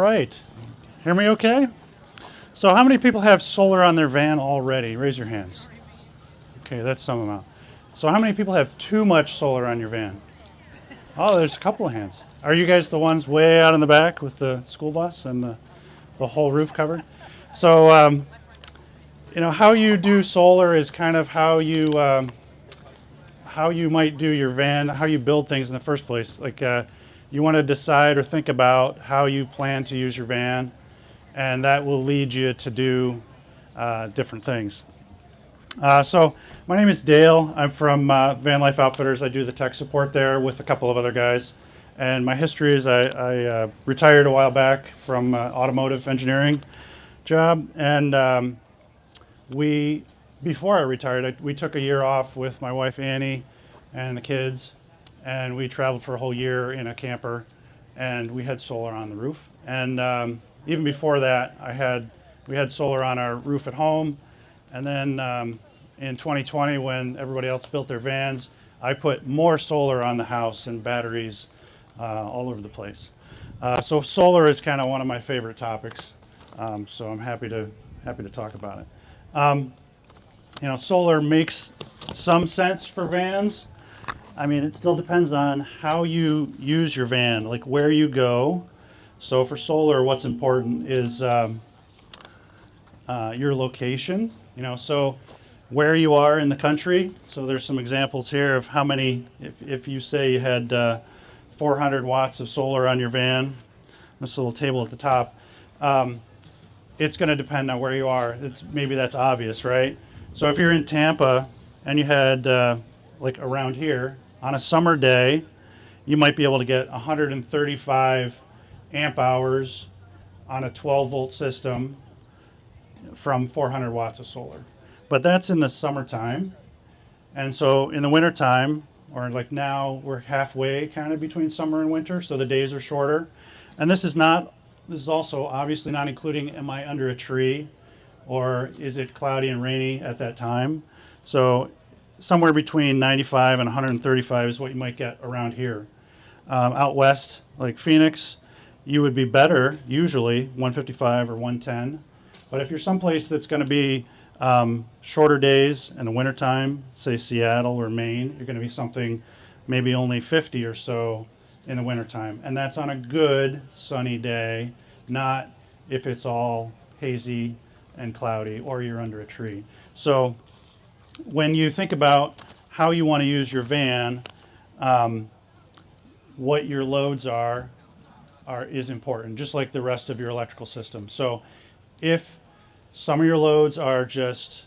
right. Hear me okay? So how many people have solar on their van already? Raise your hands. Okay, that's some amount. So how many people have too much solar on your van? Oh, there's a couple of hands. Are you guys the ones way out in the back with the school bus and the whole roof covered? So, how you do solar is kind of how you might do your van, how you build things in the first place. Like you want to decide or think about how you plan to use your van, and that will lead you to do different things. So my name is Dale. I'm from Vanlife Outfitters. I do the tech support there with a couple of other guys. And my history is I retired a while back from automotive engineering job, and we before I retired, we took a year off with my wife Annie and the kids, and we traveled for a whole year in a camper, and we had solar on the roof. And even before that, we had solar on our roof at home, and then in 2020, when everybody else built their vans, I put more solar on the house and batteries all over the place. So solar is kind of one of my favorite topics. So I'm happy to talk about it. Solar makes some sense for vans. I mean, it still depends on how you use your van, like where you go. So for solar, what's important is your location. So where you are in the country. So there's some examples here of how many, if you say you had 400 watts of solar on your van, this little table at the top, it's going to depend on where you are. Maybe that's obvious, right? So if you're in Tampa and you had like around here on a summer day, you might be able to get 135 amp hours on a 12 volt system from 400 watts of solar. But that's in the summertime. And so in the wintertime, or like now, we're halfway kind of between summer and winter, so the days are shorter. And this is also obviously not including, am I under a tree or is it cloudy and rainy at that time? So somewhere between 95 and 135 is what you might get around here. Out west, like Phoenix, you would be better, usually 155 or 110. But if you're someplace that's going to be shorter days in the wintertime, say Seattle or Maine, you're going to be something maybe only 50 or so in the wintertime. And that's on a good sunny day, not if it's all hazy and cloudy or you're under a tree. So when you think about how you want to use your van, what your loads is important, just like the rest of your electrical system. So if some of your loads are just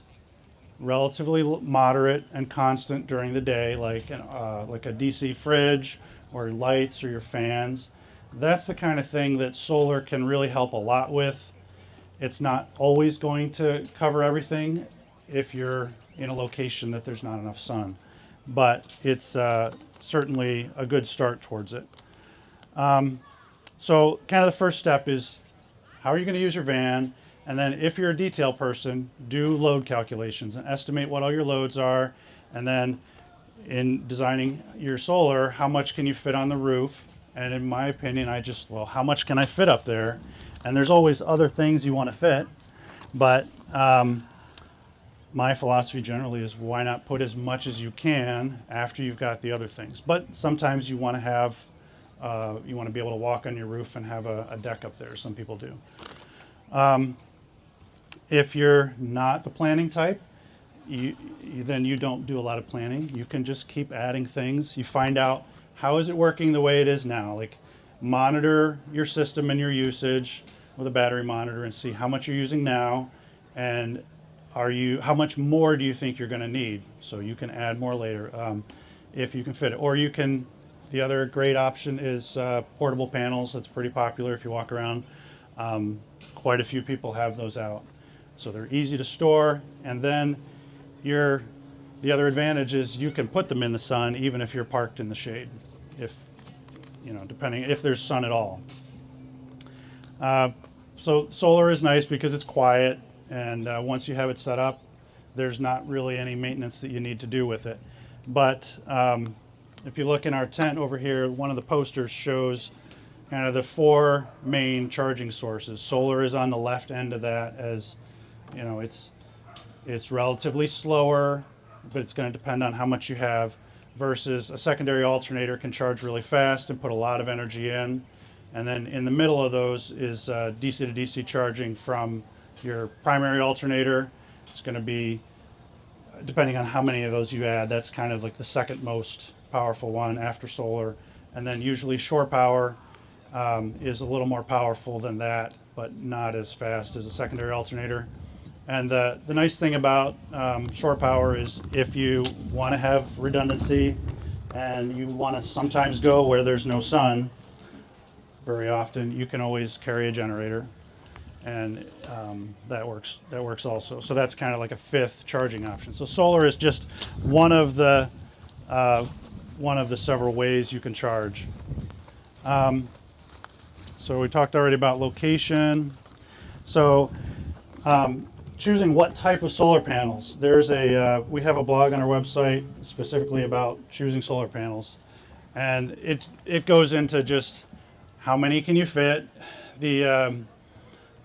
relatively moderate and constant during the day, like a DC fridge or lights or your fans, that's the kind of thing that solar can really help a lot with. It's not always going to cover everything if you're in a location that there's not enough sun, but it's certainly a good start towards it. So kind of the first step is, how are you going to use your van? And then if you're a detail person, do load calculations and estimate what all your loads are. And then in designing your solar, how much can you fit on the roof? And in my opinion, how much can I fit up there? And there's always other things you want to fit. But my philosophy generally is, why not put as much as you can after you've got the other things? But sometimes you want to be able to walk on your roof and have a deck up there. Some people do. If you're not the planning type, then you don't do a lot of planning. You can just keep adding things. You find out, how is it working the way it is now? Like, monitor your system and your usage with a battery monitor and see how much you're using now, and how much more do you think you're going to need? So you can add more later if you can fit it. Or the other great option is portable panels. That's pretty popular if you walk around. Quite a few people have those out. So they're easy to store, and then the other advantage is you can put them in the sun even if you're parked in the shade, depending if there's sun at all. So solar is nice because it's quiet, and once you have it set up, there's not really any maintenance that you need to do with it. But if you look in our tent over here, one of the posters shows kind of the four main charging sources. Solar is on the left end of that, as you know, it's relatively slower, but it's going to depend on how much you have, versus a secondary alternator can charge really fast and put a lot of energy in. And then in the middle of those is DC to DC charging from your primary alternator. It's going to be, depending on how many of those you add, that's kind of like the second most powerful one after solar. And then usually shore power is a little more powerful than that, but not as fast as a secondary alternator. And the nice thing about shore power is if you want to have redundancy and you want to sometimes go where there's no sun very often, you can always carry a generator, and that works also. So that's kind of like a fifth charging option. So solar is just one of the several ways you can charge. So we talked already about location. So choosing what type of solar panels. There's we have a blog on our website specifically about choosing solar panels, and it goes into just how many can you fit. The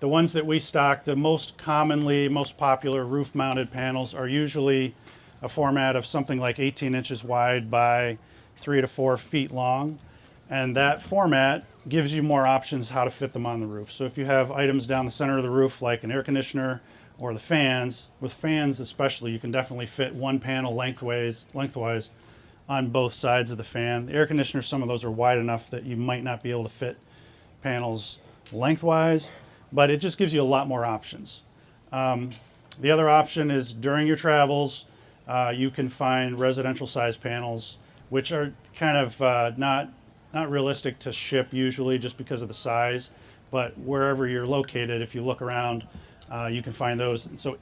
ones that we stock, the most popular roof-mounted panels are usually a format of something like 18 inches wide by 3 to 4 feet long, and that format gives you more options how to fit them on the roof. So if you have items down the center of the roof like an air conditioner or the fans, with fans especially, you can definitely fit one panel lengthwise on both sides of the fan. The air conditioner, some of those are wide enough that you might not be able to fit panels lengthwise, but it just gives you a lot more options. The other option is during your travels, you can find residential size panels, which are kind of not realistic to ship usually just because of the size, but wherever you're located, if you look around, you can find those. And so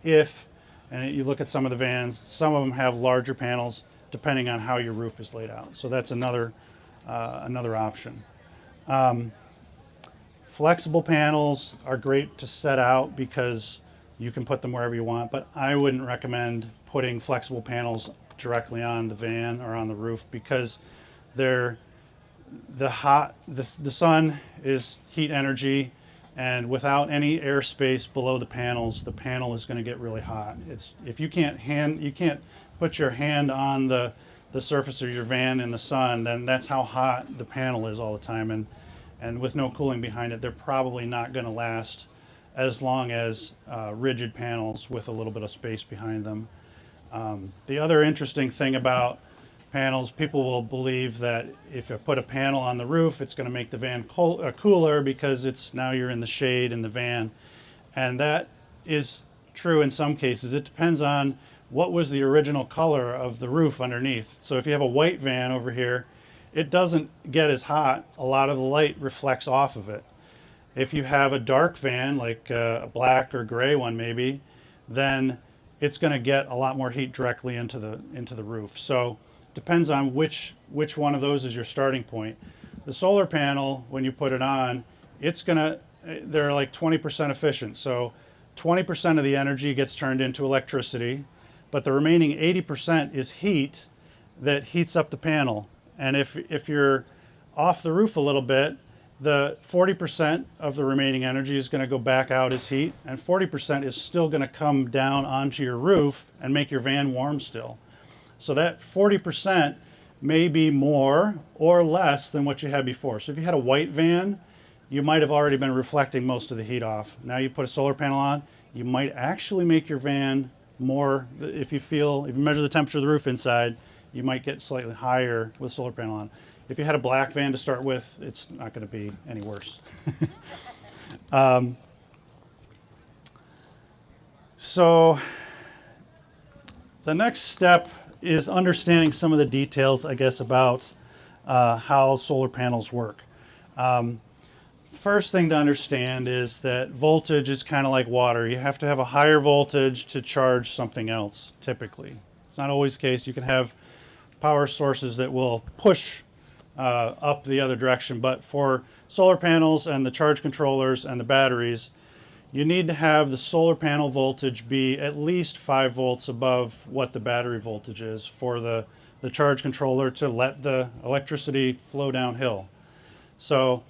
and you look at some of the vans, some of them have larger panels depending on how your roof is laid out. So that's another option. Flexible panels are great to set out because you can put them wherever you want, but I wouldn't recommend putting flexible panels directly on the van or on the roof, because the sun is heat energy, and without any airspace below the panel is going to get really hot. If you can't put your hand on the surface of your van in the sun, then that's how hot the panel is all the time, and with no cooling behind it, they're probably not going to last as long as rigid panels with a little bit of space behind them. The other interesting thing about panels, people will believe that if you put a panel on the roof, it's going to make the van cooler because now you're in the shade in the van. And that is true in some cases. It depends on what was the original color of the roof underneath. So if you have a white van over here, it doesn't get as hot. A lot of the light reflects off of it. If you have a dark van, like a black or gray one maybe, then it's going to get a lot more heat directly into the roof. So depends on which one of those is your starting point. The solar panel, when you put it on, they're like 20% efficient. So 20% of the energy gets turned into electricity, but the remaining 80% is heat that heats up the panel. And if you're off the roof a little bit, the 40% of the remaining energy is going to go back out as heat, and 40% is still going to come down onto your roof and make your van warm still. So that 40% may be more or less than what you had before. So if you had a white van, you might have already been reflecting most of the heat off. Now you put a solar panel on, you might actually make your van more, if you measure the temperature of the roof inside, you might get slightly higher with solar panel on. If you had a black van to start with, it's not going to be any worse. So the next step is understanding some of the details, I guess, about how solar panels work. First thing to understand is that voltage is kind of like water. You have to have a higher voltage to charge something else, typically. It's not always the case. You can have power sources that will push up the other direction, but for solar panels and the charge controllers and the batteries, you need to have the solar panel voltage be at least 5 volts above what the battery voltage is for the charge controller to let the electricity flow downhill. So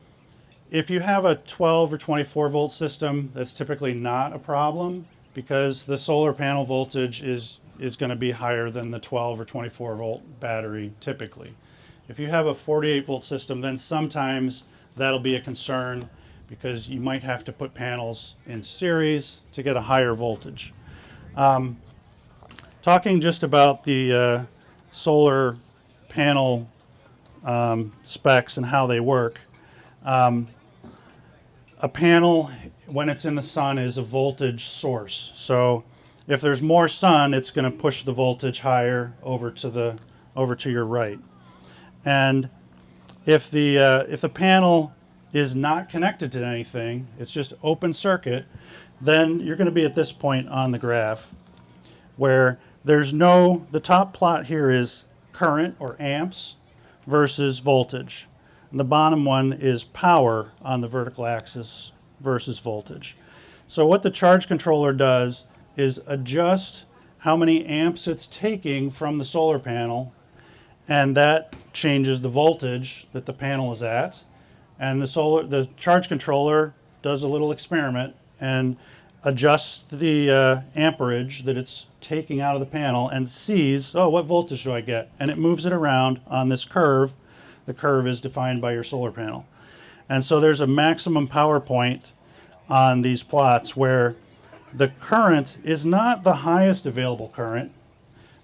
if you have a 12 or 24 volt system, that's typically not a problem because the solar panel voltage is going to be higher than the 12 or 24 volt battery typically. If you have a 48 volt system, then sometimes that'll be a concern because you might have to put panels in series to get a higher voltage. Talking just about the solar panel specs and how they work. A panel, when it's in the sun, is a voltage source. So if there's more sun, it's going to push the voltage higher over to your right. And if the panel is not connected to anything, it's just open circuit, then you're going to be at this point on the graph where the top plot here is current or amps versus voltage. And the bottom one is power on the vertical axis versus voltage. So what the charge controller does is adjust how many amps it's taking from the solar panel, and that changes the voltage that the panel is at. And the charge controller does a little experiment and adjusts the amperage that it's taking out of the panel and sees, oh, what voltage do I get? And it moves it around on this curve. The curve is defined by your solar panel. And so there's a maximum power point on these plots where the current is not the highest available current,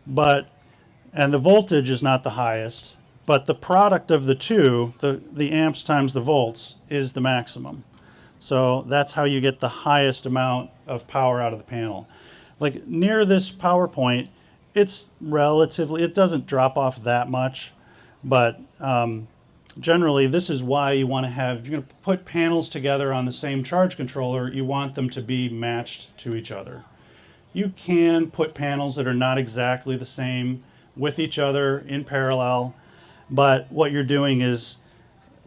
and the voltage is not the highest, but the product of the two, the amps times the volts, is the maximum. So that's how you get the highest amount of power out of the panel. Like near this power point, it doesn't drop off that much, but generally this is why you want to have, if you're going to put panels together on the same charge controller, you want them to be matched to each other. You can put panels that are not exactly the same with each other in parallel, but what you're doing is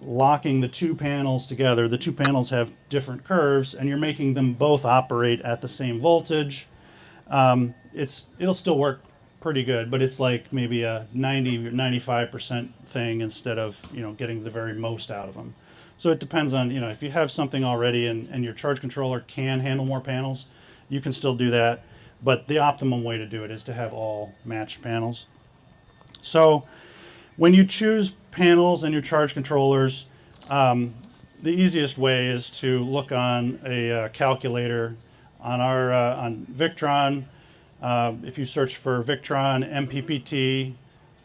locking the two panels together. The two panels have different curves, and you're making them both operate at the same voltage. It'll still work pretty good, but it's like maybe a 90 or 95% thing instead of getting the very most out of them. So it depends on if you have something already and your charge controller can handle more panels, you can still do that. But the optimum way to do it is to have all matched panels. So when you choose panels and your charge controllers, the easiest way is to look on a calculator on Victron. If you search for Victron MPPT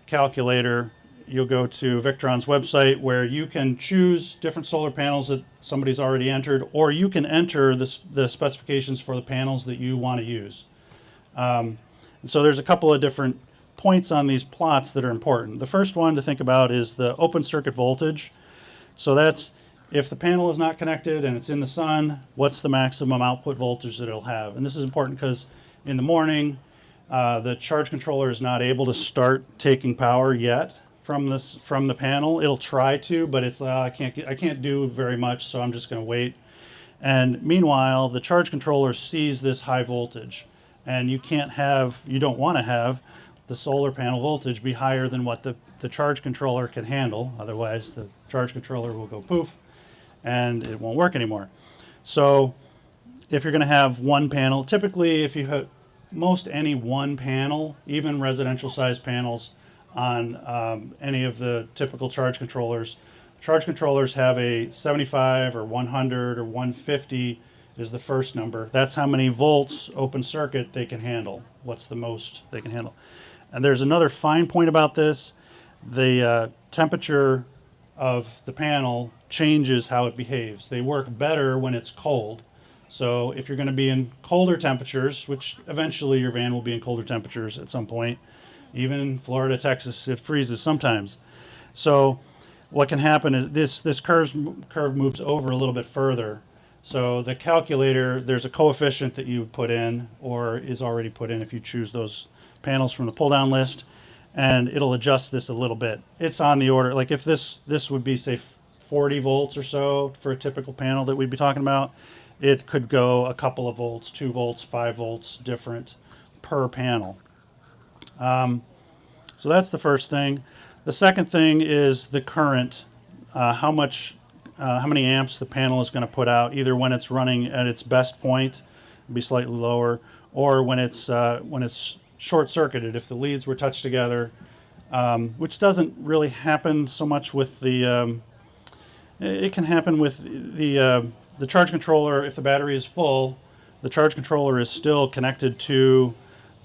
calculator, you'll go to Victron's website where you can choose different solar panels that somebody's already entered, or you can enter the specifications for the panels that you want to use. So there's a couple of different points on these plots that are important. The first one to think about is the open circuit voltage. So that's if the panel is not connected and it's in the sun, what's the maximum output voltage that it'll have? And this is important because in the morning, the charge controller is not able to start taking power yet from the panel. It'll try to, but it's I can't do very much, so I'm just going to wait. And meanwhile, the charge controller sees this high voltage, and you don't want to have the solar panel voltage be higher than what the charge controller can handle. Otherwise, the charge controller will go poof, and it won't work anymore. So if you're going to have one panel, typically if you have any one panel, even residential size panels on any of the typical charge controllers have a 75 or 100 or 150 is the first number. That's how many volts open circuit they can handle. What's the most they can handle? And there's another fine point about this. The temperature of the panel changes how it behaves. They work better when it's cold. So if you're going to be in colder temperatures, which eventually your van will be in colder temperatures at some point, even in Florida, Texas, it freezes sometimes. So what can happen is this curve moves over a little bit further. So the calculator, there's a coefficient that you put in or is already put in if you choose those panels from the pull-down list, and it'll adjust this a little bit. It's on the order, like if this would be, say, 40 volts or so for a typical panel that we'd be talking about, it could go a couple of volts, 2 volts, 5 volts different per panel. So that's the first thing. The second thing is the current, how much how many amps the panel is going to put out, either when it's running at its best point, be slightly lower, or when it's short-circuited. If the leads were touched together, which doesn't really happen so much with the. It can happen with the charge controller. If the battery is full, the charge controller is still connected to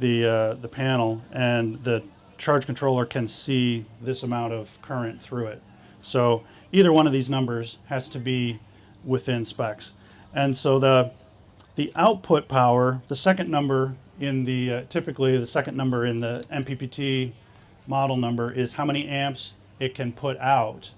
the panel, and the charge controller can see this amount of current through it. So either one of these numbers has to be within specs. And so the output power, the second number in the typically the second number in the MPPT model number is how many amps it can put out,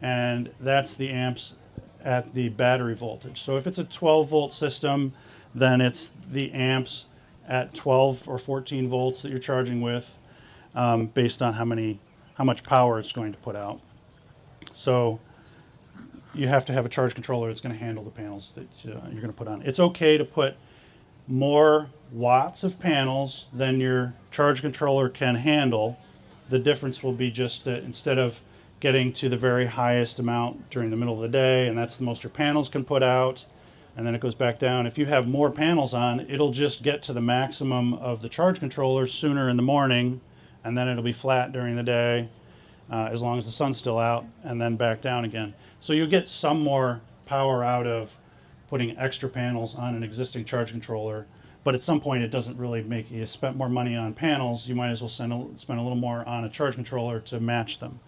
and that's the amps at the battery voltage. So if it's a 12 volt system, then it's the amps at 12 or 14 volts that you're charging with, based on how much power it's going to put out. So you have to have a charge controller that's going to handle the panels that you're going to put on. It's okay to put more watts of panels than your charge controller can handle. The difference will be just that instead of getting to the very highest amount during the middle of the day, and that's the most your panels can put out, and then it goes back down. If you have more panels on, it'll just get to the maximum of the charge controller sooner in the morning, and then it'll be flat during the day, as long as the sun's still out, and then back down again. So you'll get some more power out of putting extra panels on an existing charge controller, but at some point it doesn't really make you spend more money on panels. You might as well spend a little more on a charge controller to match them.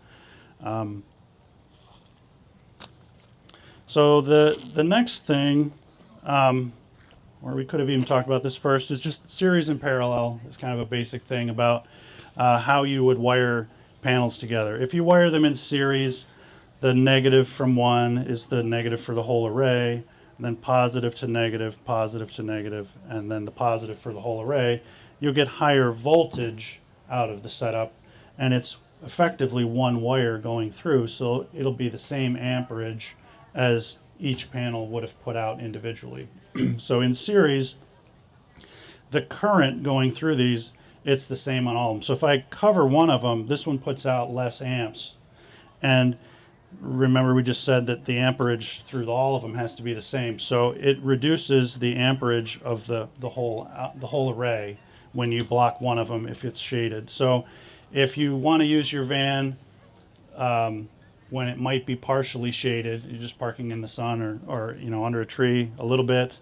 So the next thing, or we could have even talked about this first, is just series and parallel. It's kind of a basic thing about how you would wire panels together. If you wire them in series, the negative from one is the negative for the whole array, and then positive to negative, and then the positive for the whole array. You'll get higher voltage out of the setup, and it's effectively one wire going through, so it'll be the same amperage as each panel would have put out individually. So in series, the current going through these, it's the same on all of them. So if I cover one of them, this one puts out less amps. And remember, we just said that the amperage through all of them has to be the same. So it reduces the amperage of the whole array when you block one of them if it's shaded. So if you want to use your van when it might be partially shaded, you're just parking in the sun or under a tree a little bit,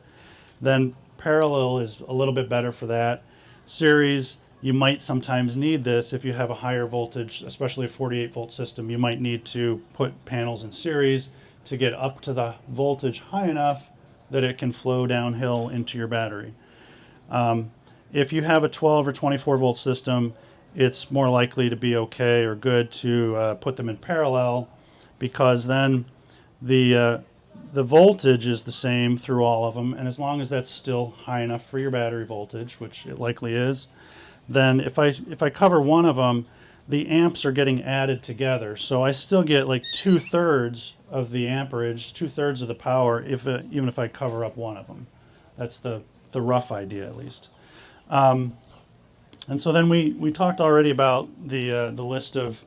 then parallel is a little bit better for that. Series, you might sometimes need this if you have a higher voltage, especially a 48 volt system. You might need to put panels in series to get up to the voltage high enough that it can flow downhill into your battery. If you have a 12 or 24 volt system, it's more likely to be okay or good to put them in parallel, because then the voltage is the same through all of them, and as long as that's still high enough for your battery voltage, which it likely is, then if I cover one of them, the amps are getting added together. So I still get like 2/3 of the amperage, 2/3 of the power, even if I cover up one of them. That's the rough idea, at least. And so then we talked already about the list of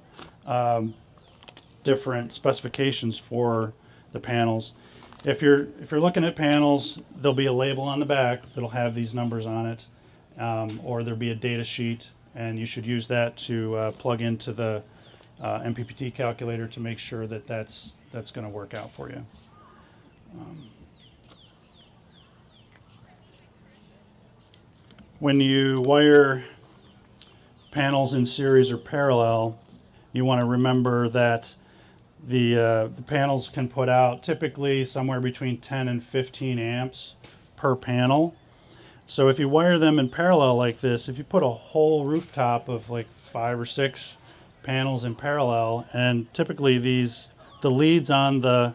different specifications for the panels. If you're looking at panels, there'll be a label on the back that'll have these numbers on it, or there'll be a data sheet, and you should use that to plug into the MPPT calculator to make sure that that's going to work out for you. When you wire panels in series or parallel, you want to remember that the panels can put out typically somewhere between 10 and 15 amps per panel. So if you wire them in parallel like this, if you put a whole rooftop of like 5 or 6 panels in parallel, and typically the leads on the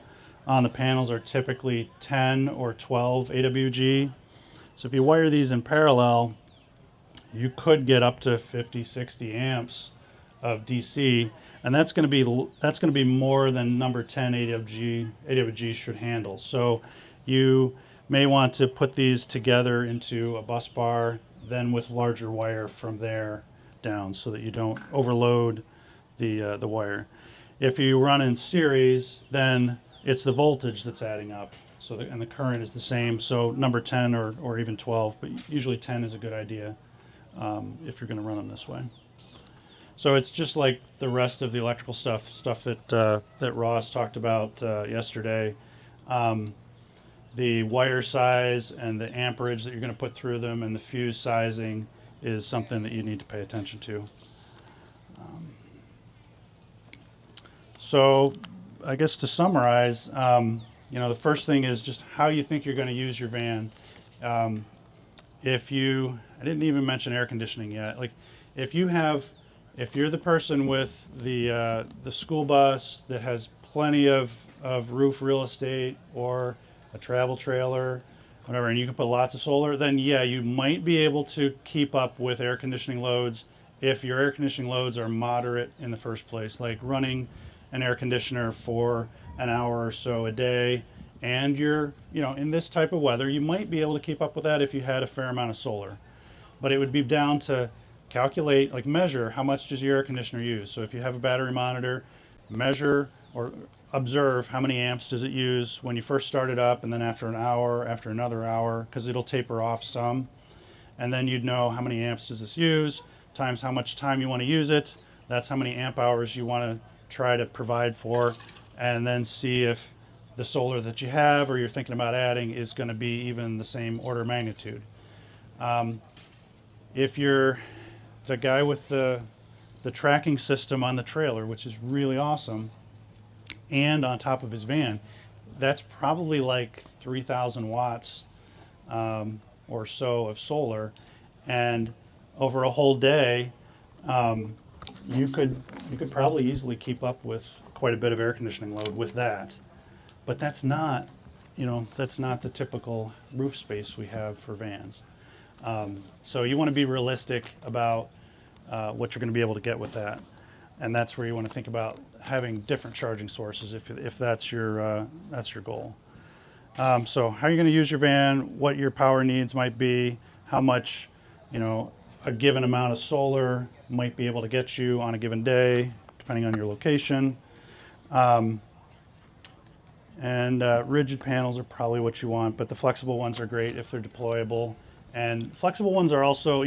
panels are typically 10 or 12 AWG. So if you wire these in parallel, you could get up to 50, 60 amps of DC, and that's going to be more than number 10 AWG should handle. So you may want to put these together into a bus bar, then with larger wire from there down, so that you don't overload the wire. If you run in series, then It's the voltage that's adding up. So and the current is the same. So number 10 or even 12, but usually 10 is a good idea if you're going to run them this way. So it's just like the rest of the electrical stuff that Ross talked about yesterday. The wire size and the amperage that you're going to put through them and the fuse sizing is something that you need to pay attention to. So I guess to summarize, the first thing is just how you think you're going to use your van. I didn't even mention air conditioning yet. Like if you're the person with the school bus that has plenty of roof real estate or a travel trailer, whatever, and you can put lots of solar, then yeah, you might be able to keep up with air conditioning loads if your air conditioning loads are moderate in the first place, like running an air conditioner for an hour or so a day, and you're, in this type of weather, you might be able to keep up with that if you had a fair amount of solar. But it would be down to calculate, like measure how much does your air conditioner use. So if you have a battery monitor, measure or observe how many amps does it use when you first start it up, and then after an hour, after another hour, because it'll taper off some. And then you'd know how many amps does this use, times how much time you want to use it. That's how many amp hours you want to try to provide for, and then see if the solar that you have or you're thinking about adding is going to be even the same order of magnitude. If you're the guy with the tracking system on the trailer, which is really awesome, and on top of his van, that's probably like 3,000 watts or so of solar, and over a whole day, you could probably easily keep up with quite a bit of air conditioning load with that. But that's not the typical roof space we have for vans. So you want to be realistic about what you're going to be able to get with that, and that's where you want to think about having different charging sources if that's your goal. So how are you going to use your van? What your power needs might be? How much a given amount of solar might be able to get you on a given day, depending on your location. And rigid panels are probably what you want, but the flexible ones are great if they're deployable. And flexible ones are also,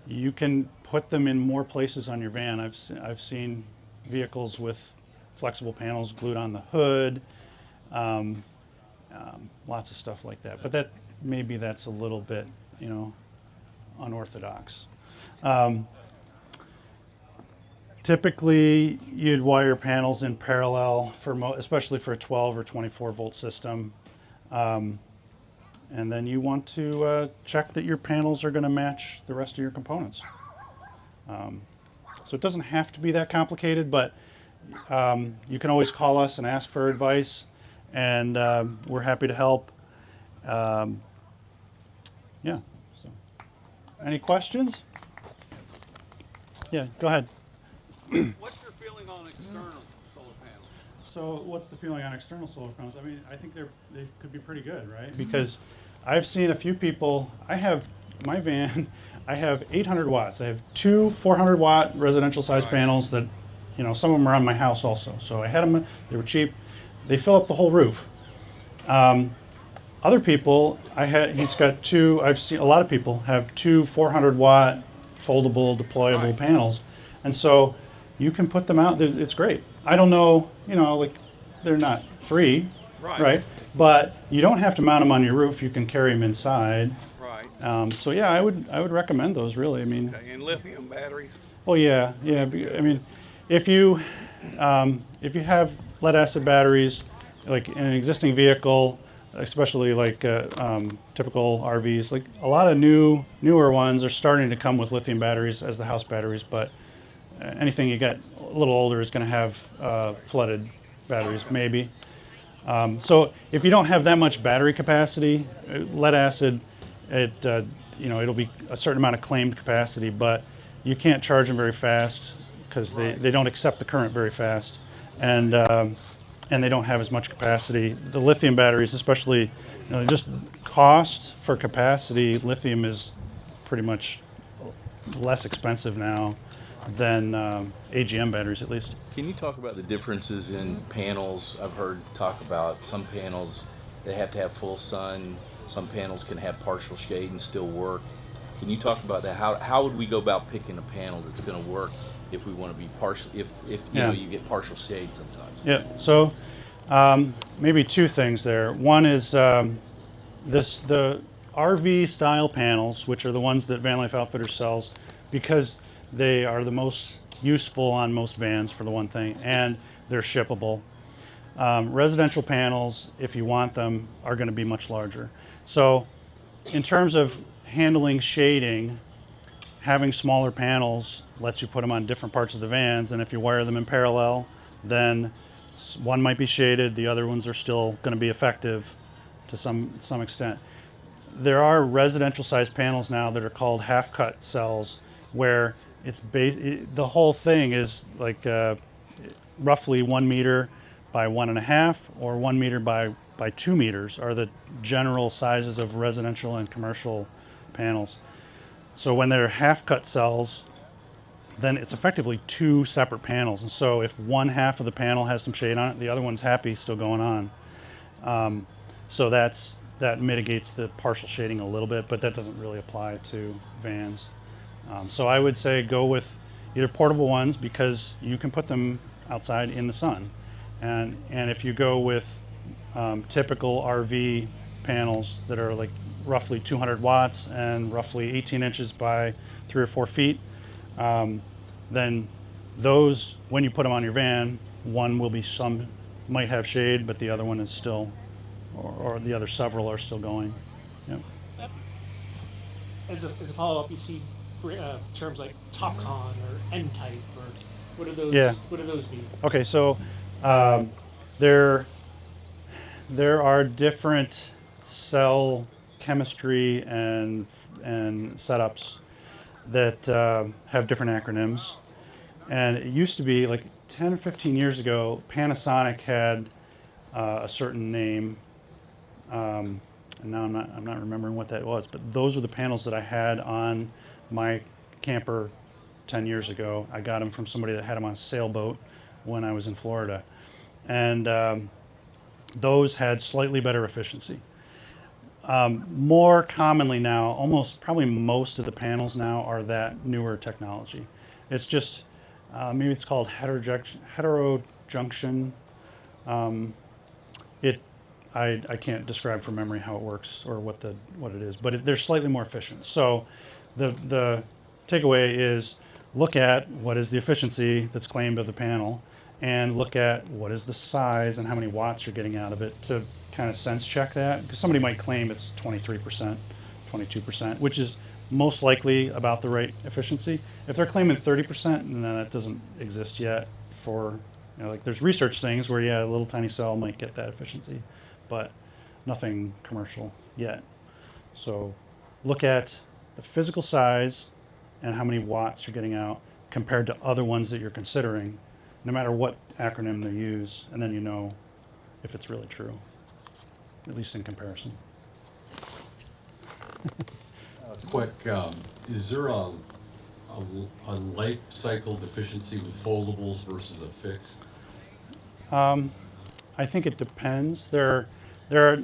you can put them in more places on your van. I've seen vehicles with flexible panels glued on the hood, lots of stuff like that. But that's a little bit, unorthodox. Typically, you'd wire panels in parallel especially for a 12 or 24 volt system. And then you want to check that your panels are going to match the rest of your components. So it doesn't have to be that complicated, but you can always call us and ask for advice, and we're happy to help. Yeah. So, any questions? Yeah, go ahead. What's your feeling on external solar panels? So what's the feeling on external solar panels? I mean, I think they could be pretty good, right? Because I've seen a few people. I have my van. I have 800 watts. I have two 400 watt residential size panels that, some of them are on my house also. So I had them. They were cheap. They fill up the whole roof. Other people, he's got two. I've seen a lot of people have two 400 watt foldable, deployable panels, and so you can put them out. It's great. I don't know, like they're not free, right? But you don't have to mount them on your roof. You can carry them inside. Right. So yeah, I would recommend those. Really, I mean. Okay. And lithium batteries. Oh yeah. I mean, if you have lead acid batteries, like in an existing vehicle, especially like typical RVs, like a lot of newer ones are starting to come with lithium batteries as the house batteries, but anything you get a little older is going to have flooded batteries, maybe. So if you don't have that much battery capacity, lead acid, it'll be a certain amount of claimed capacity, but you can't charge them very fast because they don't accept the current very fast, and they don't have as much capacity. The lithium batteries, especially, just cost for capacity, lithium is pretty much less expensive now. than AGM batteries, at least. Can you talk about the differences in panels? I've heard talk about some panels they have to have full sun. Some panels can have partial shade and still work. Can you talk about that? How would we go about picking a panel that's going to work if we want to be partial? If you Yeah. know you get partial shade sometimes. Yeah. So maybe two things there. One is the RV style panels, which are the ones that Vanlife Outfitters sells, because they are the most useful on most vans for the one thing, and they're shippable. Residential panels, if you want them, are going to be much larger. So in terms of handling shading, having smaller panels lets you put them on different parts of the vans, and if you wire them in parallel, then one might be shaded, the other ones are still going to be effective to some extent. There are residential sized panels now that are called half cut cells, where the whole thing is like roughly 1 meter by 1.5 or 1 meter by 2 meters are the general sizes of residential and commercial panels. So when they're half cut cells, then it's effectively two separate panels. And so if one half of the panel has some shade on it, the other one's happy still going on. So that mitigates the partial shading a little bit, but that doesn't really apply to vans. So I would say go with either portable ones, because you can put them outside in the sun. And if you go with typical RV panels that are like roughly 200 watts and roughly 18 inches by 3 or 4 feet, then those, when you put them on your van, one will be might have shade, but the other one is still, or the other several are still going. Yep. As a follow-up, you see terms like TopCon or N-type, or what do those? Yeah. What do those mean? Okay, so there are different cell chemistry and setups that have different acronyms. And it used to be like 10 or 15 years ago, Panasonic had a certain name. And now I'm not remembering what that was, but those were the panels that I had on my camper 10 years ago. I got them from somebody that had them on a sailboat when I was in Florida. And those had slightly better efficiency. More commonly now, probably most of the panels now are that newer technology. It's just, maybe it's called heterojunction. I can't describe from memory how it works or what it is, but they're slightly more efficient. So the takeaway is look at what is the efficiency that's claimed of the panel, and look at what is the size and how many watts you're getting out of it to kind of sense check that. Because somebody might claim it's 23%, 22%, which is most likely about the right efficiency. If they're claiming 30%, then that doesn't exist yet for, like there's research things where, a little tiny cell might get that efficiency, but nothing commercial yet. So look at the physical size and how many watts you're getting out compared to other ones that you're considering, no matter what acronym they use, and then you know if it's really true, at least in comparison. Quick, is there a life cycle deficiency with foldables versus a fix? I think it depends. There are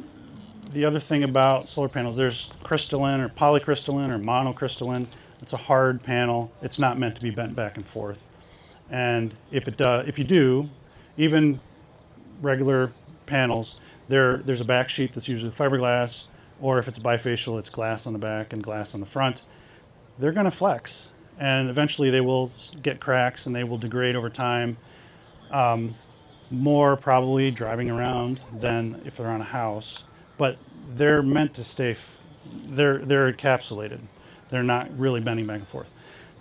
the other thing about solar panels. There's crystalline or polycrystalline or monocrystalline. It's a hard panel. It's not meant to be bent back and forth. And if you do, even regular panels, there's a back sheet that's usually fiberglass, or if it's bifacial, it's glass on the back and glass on the front. They're going to flex, and eventually they will get cracks and they will degrade over time. More probably driving around than if they're on a house, but they're meant to stay. They're encapsulated. They're not really bending back and forth.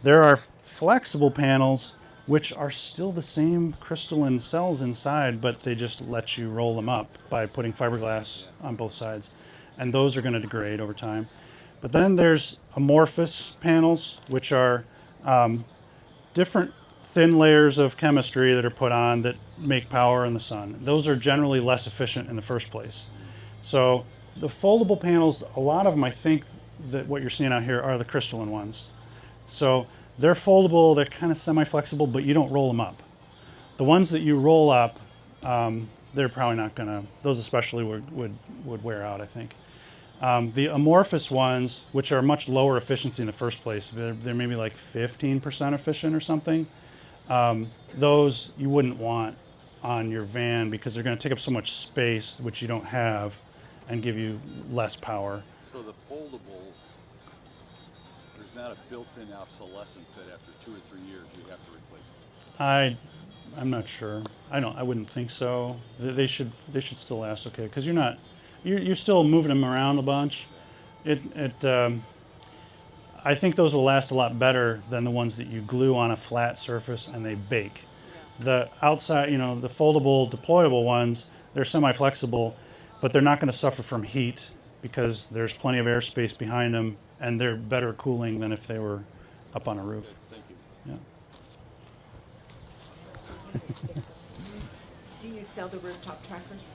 There are flexible panels which are still the same crystalline cells inside, but they just let you roll them up by putting fiberglass on both sides, and those are going to degrade over time. But then there's amorphous panels, which are different thin layers of chemistry that are put on that make power in the sun. Those are generally less efficient in the first place. So the foldable panels, a lot of them, I think that what you're seeing out here are the crystalline ones. So They're foldable, they're kind of semi-flexible, but you don't roll them up. The ones that you roll up, they're probably not gonna, those especially would wear out, I think. The amorphous ones, which are much lower efficiency in the first place, they're maybe like 15% efficient or something. Those you wouldn't want on your van because they're going to take up so much space, which you don't have, and give you less power. So the foldable, there's not a built-in obsolescence that after 2 or 3 years you have to replace it. I'm not sure. I wouldn't think so. They should still last okay because you're still moving them around a bunch. I think those will last a lot better than the ones that you glue on a flat surface and they bake. The outside, the foldable, deployable ones, they're semi-flexible, but they're not going to suffer from heat because there's plenty of airspace behind them, and they're better cooling than if they were up on a roof. Thank you. Yeah. Do you sell the rooftop trackers?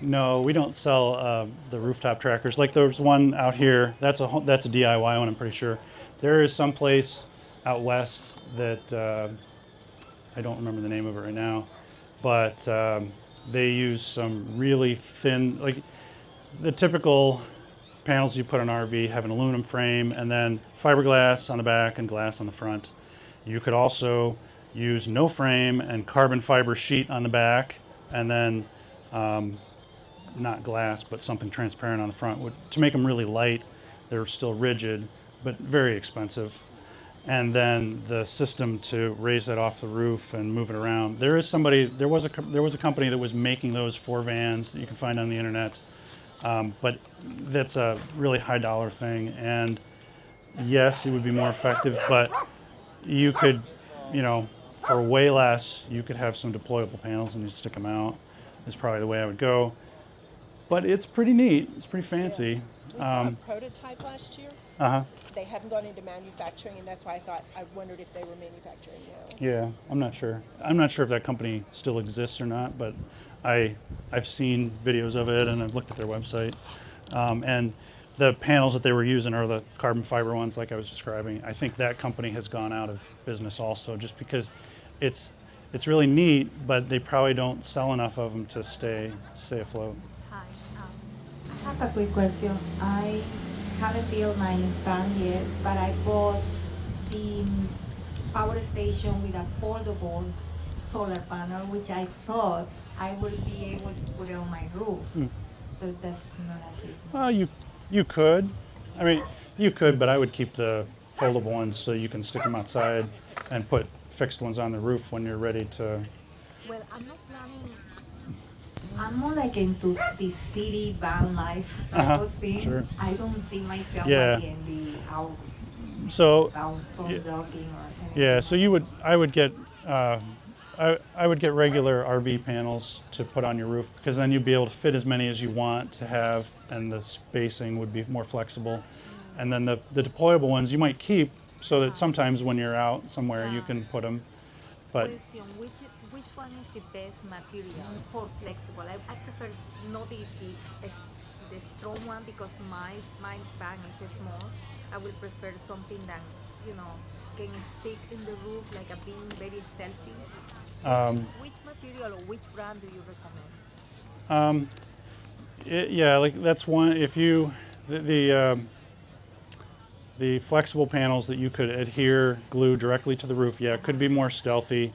No, we don't sell the rooftop trackers. Like there's one out here. That's a DIY one. I'm pretty sure. There is some place out west that I don't remember the name of it right now, but they use some really thin, like the typical panels you put on an RV have an aluminum frame and then fiberglass on the back and glass on the front. You could also use no frame and carbon fiber sheet on the back, and then not glass, but something transparent on the front to make them really light. They're still rigid, but very expensive. And then the system to raise that off the roof and move it around. There was a company that was making those for vans that you can find on the internet, but that's a really high dollar thing. And yes, it would be more effective, but you could, for way less, you could have some deployable panels and you stick them out. Is probably the way I would go. But it's pretty neat. It's pretty fancy. We saw a prototype last year. Uh-huh. They hadn't gone into manufacturing, and that's why I wondered if they were manufacturing now. Yeah, I'm not sure. I'm not sure if that company still exists or not, but I've seen videos of it and I've looked at their website. And the panels that they were using are the carbon fiber ones like I was describing. I think that company has gone out of business also just because it's really neat, but they probably don't sell enough of them to stay afloat. Hi, I have a quick question. I haven't built my van yet, but I bought the power station with a foldable solar panel, which I thought I would be able to put it on my roof. So that's not a big. Well, you could. I mean, you could, but I would keep the foldable ones so you can stick them outside and put fixed ones on the roof when you're ready to. Well, I'm not planning. I'm more like into the city van life type of thing. Sure. I don't see myself Yeah. like in the out So downtown yeah. jogging or anything. yeah, so I would get regular RV panels to put on your roof because then you'd be able to fit as many as you want to have, and the spacing would be more flexible. And then the deployable ones you might keep so that sometimes when you're out somewhere you can put them. But Question, which one is the best material for flexible? I prefer not the strong one because my van is small. I will prefer something that can stick in the roof like a being very stealthy. Which material or which brand do you recommend? yeah, like that's one. If you the flexible panels that you could adhere glue directly to the roof, yeah, it could be more stealthy,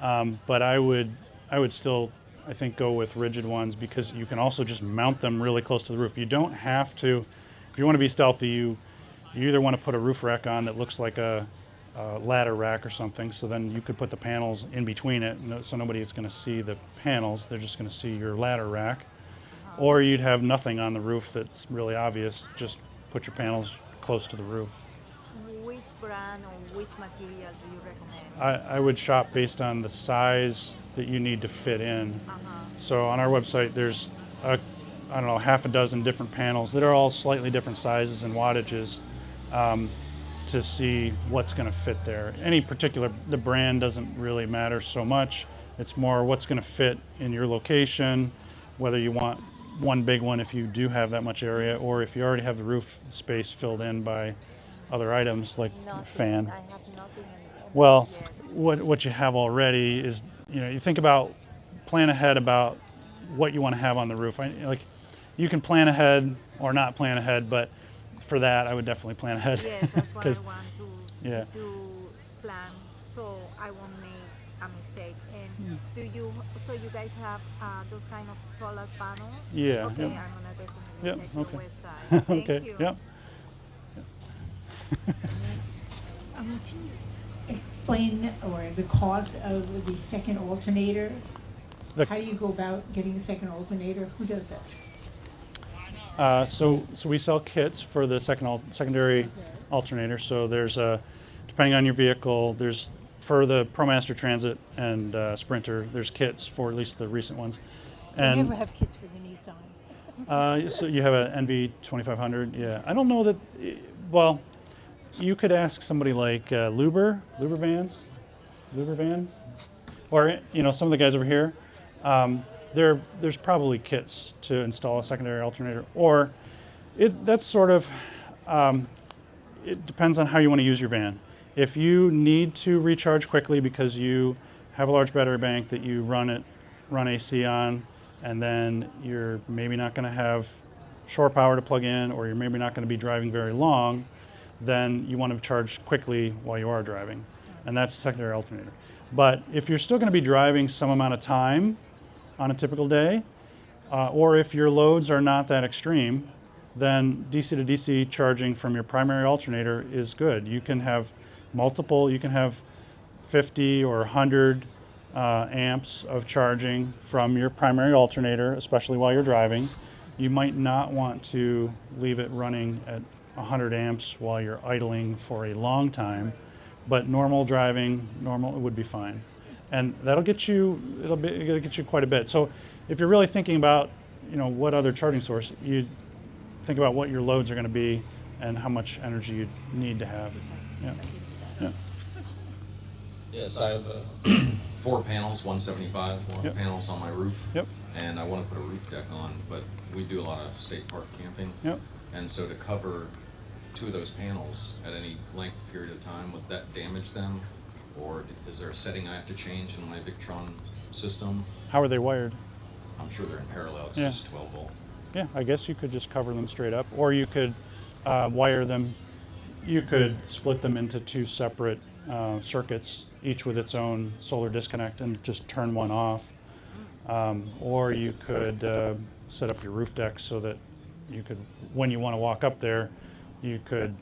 but I would still, I think, go with rigid ones because you can also just mount them really close to the roof. You don't have to, if you want to be stealthy, you either want to put a roof rack on that looks like a ladder rack or something, so then you could put the panels in between it, so nobody is going to see the panels, they're just going to see your ladder rack. Or you'd have nothing on the roof that's really obvious, just put your panels close to the roof. Which brand or which material do you recommend? I would shop based on the size that you need to fit in. So on our website there's half a dozen different panels that are all slightly different sizes and wattages to see what's going to fit there. The brand doesn't really matter so much. It's more what's going to fit in your location, whether you want one big one if you do have that much area, or if you already have the roof space filled in by other items like Nothing. fan. I have nothing in Well, yet. what you have already is, you think about, plan ahead about what you want to have on the roof. Like, you can plan ahead or not plan ahead, but for that, I would definitely plan ahead. Yes, that's what I 'Cause- want to yeah. do plan, so I won't make a mistake. And so you guys have those kind of solar panels? Yeah, Okay, yeah. I'm gonna definitely Yep, check okay. your website. Thank Okay, you. yep. Explain or the cost of the second alternator. The- How do you go about getting a second alternator? Who does that? So we sell kits for the secondary alternator. So there's depending on your vehicle, there's for the ProMaster Transit and Sprinter, there's kits for at least the recent ones. They never have kits for the Nissan. So you have an NV 2500. Yeah, I don't know that. Well, you could ask somebody like Luber Van, or some of the guys over here. There's probably kits to install a secondary alternator, or that's sort of, it depends on how you want to use your van. If you need to recharge quickly because you have a large battery bank that you run AC on, and then you're maybe not going to have shore power to plug in, or you're maybe not going to be driving very long, then you want to charge quickly while you are driving, and that's a secondary alternator. But if you're still going to be driving some amount of time on a typical day, or if your loads are not that extreme, then DC to DC charging from your primary alternator is good. You can have you can have 50 or 100 amps of charging from your primary alternator, especially while you're driving. You might not want to leave it running at 100 amps while you're idling for a long time, but normal driving, it would be fine. And it'll get you quite a bit. So if you're really thinking about, what other charging source, you think about what your loads are going to be and how much energy you need to have. Yeah. Yeah. Yes, I have 4 panels, 175 Yep. panels on my roof. Yep. And I want to put a roof deck on, but we do a lot of state park camping. Yep. And so to cover 2 of those panels at any length period of time, would that damage them? Or is there a setting I have to change in my Victron system? How are they wired? I'm sure they're in parallel, it's Yeah. just 12 volt. Yeah, I guess you could just cover them straight up, or you could wire them. You could split them into 2 separate circuits, each with its own solar disconnect, and just turn one off. Or you could set up your roof deck so that you could, when you want to walk up there, you could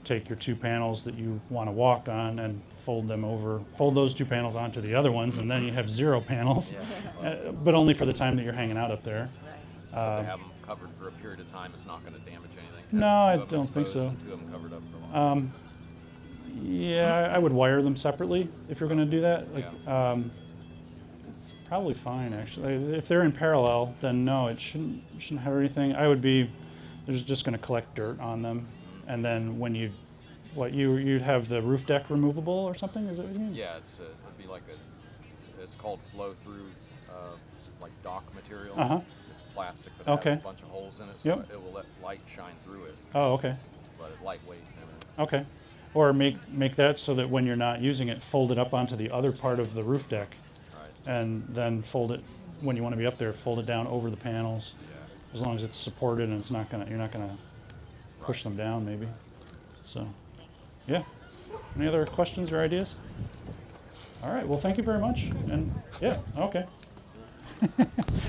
take your 2 panels that you want to walk on and fold those 2 panels onto the other ones, and then you have 0 panels, but only for the time that you're hanging out up there. If they have them covered for a period of time, it's not going to damage anything. To No, have I two of them don't think exposed so. and 2 of them covered up for a long time. Yeah, I would wire them separately if you're going to do that. Yeah. It's probably fine actually. If they're in parallel, then no, it shouldn't have anything. They're just going to collect dirt on them, and then when you'd have the roof deck removable or something? Is that what you mean? Yeah, it'd be like it's called flow through, like dock material. Uh-huh. It's plastic, but it Okay. has a bunch of holes in it, so Yep. it will let light shine through it. Oh, okay. But it's lightweight and everything. Okay. Or make that so that when you're not using it, fold it up onto the other part of the roof deck, Right. and then fold it when you want to be up there. Fold it down over the panels, Yeah. as long as it's supported and you're not gonna push them down, maybe. So, yeah. Any other questions or ideas? All right. Well, thank you very much. And yeah. Okay.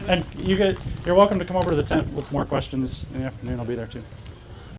And you're welcome to come over to the tent with more questions in the afternoon. I'll be there too.